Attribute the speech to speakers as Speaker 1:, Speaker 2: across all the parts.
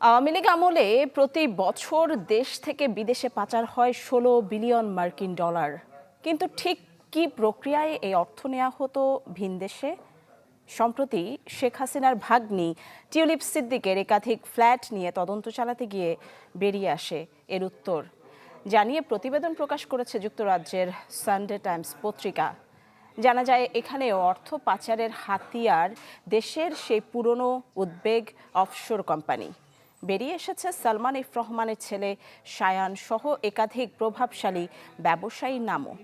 Speaker 1: আওয়ামী লীগ আমলে প্রতি বছর দেশ থেকে বিদেশে পাচার হয় ১৬ বিলিয়ন মার্কিন ডলার। কিন্তু ঠিক কী প্রক্রিয়ায় এই অর্থ নেওয়া হতো ভিনদেশে? সম্প্রতি শেখ হাসিনার ভাগ্নি টিউলিপ সিদ্দিকের একাধিক ফ্ল্যাট নিয়ে তদন্ত চালাতে গিয়ে বেরিয়ে আসে এর উত্তর জানিয়ে প্রতিবেদন প্রকাশ করেছে যুক্তরাজ্যের সানডে টাইমস পত্রিকা। জানা যায় এখানেও অর্থ পাচারের হাতিয়ার দেশের সেই পুরনো উদ্বেগ অফশোর কোম্পানি। বেরিয়ে এসেছে সালমান এফ রহমানের ছেলে শায়ান সহ একাধিক প্রভাবশালী ব্যবসায়ীর নামও।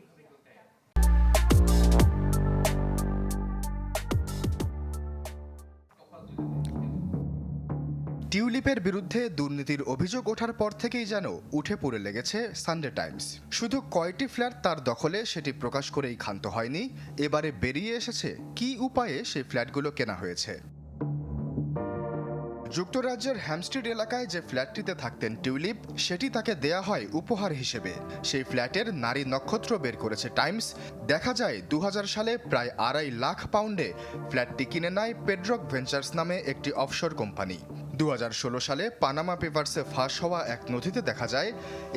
Speaker 2: টিউলিপের বিরুদ্ধে দুর্নীতির অভিযোগ ওঠার পর থেকেই যেন উঠে পড়ে লেগেছে সানডে টাইমস। শুধু কয়টি ফ্ল্যাট তার দখলে সেটি প্রকাশ করেই ক্ষান্ত হয়নি, এবারে বেরিয়ে এসেছে কী উপায়ে সেই ফ্ল্যাটগুলো কেনা হয়েছে। যুক্তরাজ্যের হ্যামস্ট্রিড এলাকায় যে ফ্ল্যাটটিতে থাকতেন টিউলিপ, সেটি তাকে দেয়া হয় উপহার হিসেবে। সেই ফ্ল্যাটের নারী নক্ষত্র বের করেছে টাইমস। দেখা যায় ২০০০ সালে প্রায় ২.৫ লাখ পাউন্ডে ফ্ল্যাটটি কিনে নেয় পেড্রক ভেঞ্চার্স নামে একটি অফশোর কোম্পানি। ২০১৬ সালে পানামা পেপারসে ফাঁস হওয়া এক নথিতে দেখা যায়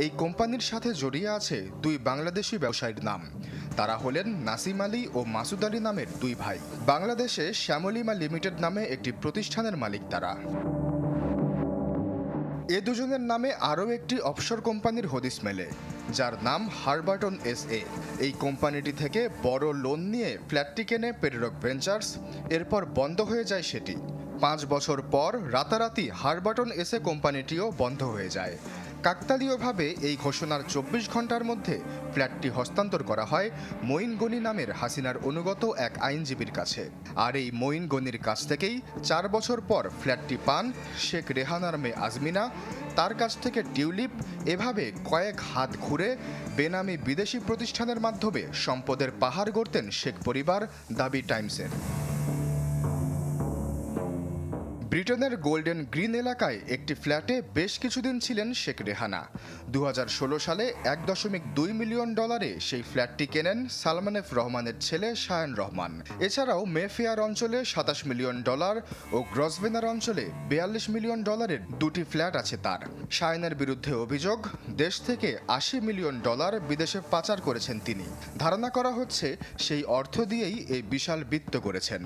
Speaker 2: এই কোম্পানির সাথে জড়িয়ে আছে দুই বাংলাদেশি ব্যবসায়ীর নাম। তারা হলেন নাসিম আলী ও মাসুদ আলী নামের দুই ভাই। বাংলাদেশে শ্যামলিমা লিমিটেড নামে একটি প্রতিষ্ঠানের মালিক তারা। এ দুজনের নামে আরও একটি অফশোর কোম্পানির হদিস মেলে, যার নাম হারবার্টন এসএ। এই কোম্পানিটি থেকে বড় লোন নিয়ে ফ্ল্যাটটি কেনে পেড্রক ভেঞ্চার্স, এরপর বন্ধ হয়ে যায় সেটি। ৫ বছর পর রাতারাতি হারবার্টন এসএ কোম্পানিটিও বন্ধ হয়ে যায়। কাকতালীয়ভাবে এই ঘোষণার ২৪ ঘন্টার মধ্যে ফ্ল্যাটটি হস্তান্তর করা হয় মঈন গনি নামের হাসিনার অনুগত এক আইনজীবীর কাছে। আর এই মঈন গনির কাছ থেকেই ৪ বছর পর ফ্ল্যাটটি পান শেখ রেহানার মেয়ে আজমিনা, তার কাছ থেকে টিউলিপ। এভাবে কয়েক হাত ঘুরে বেনামি বিদেশি প্রতিষ্ঠানের মাধ্যমে সম্পদের পাহাড় গড়তেন শেখ পরিবার, দাবি টাইমসের। ব্রিটেনের গোল্ডেন গ্রিন এলাকায় একটি ফ্ল্যাটে বেশ কিছুদিন ছিলেন শেখ রেহানা। ২০১৬ সালে ১.২ মিলিয়ন ডলারে সেই ফ্ল্যাটটি কেনেন সালমান এফ রহমানের ছেলে শায়ান রহমান। এছাড়াও মেফেয়ার অঞ্চলে ২৭ মিলিয়ন ডলার ও গ্রসভেনার অঞ্চলে ৪২ মিলিয়ন ডলারের দুটি ফ্ল্যাট আছে তার। শায়ানের বিরুদ্ধে অভিযোগ, দেশ থেকে ৮০ মিলিয়ন ডলার বিদেশে পাচার করেছেন তিনি। ধারণা করা হচ্ছে সেই অর্থ দিয়েই এই বিশাল বিত্ত করেছেন।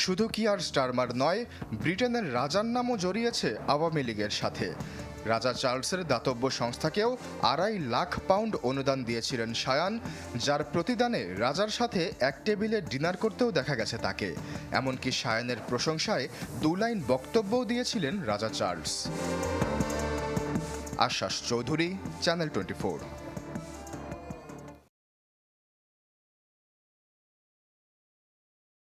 Speaker 2: শুধু কিয়ার স্টারমার নয়, ব্রিটেনের রাজার নামও জড়িয়েছে আওয়ামী লীগের সাথে। রাজা চার্লসের দাতব্য সংস্থাকেও ২.৫ লাখ পাউন্ড অনুদান দিয়েছিলেন শায়ান, যার প্রতিদানে রাজার সাথে এক টেবিলে ডিনার করতেও দেখা গেছে তাকে। এমনকি শায়ানের প্রশংসায় ২ লাইন বক্তব্যও দিয়েছিলেন রাজা চার্লস। আশ্বাস চৌধুরী, চ্যানেল 24।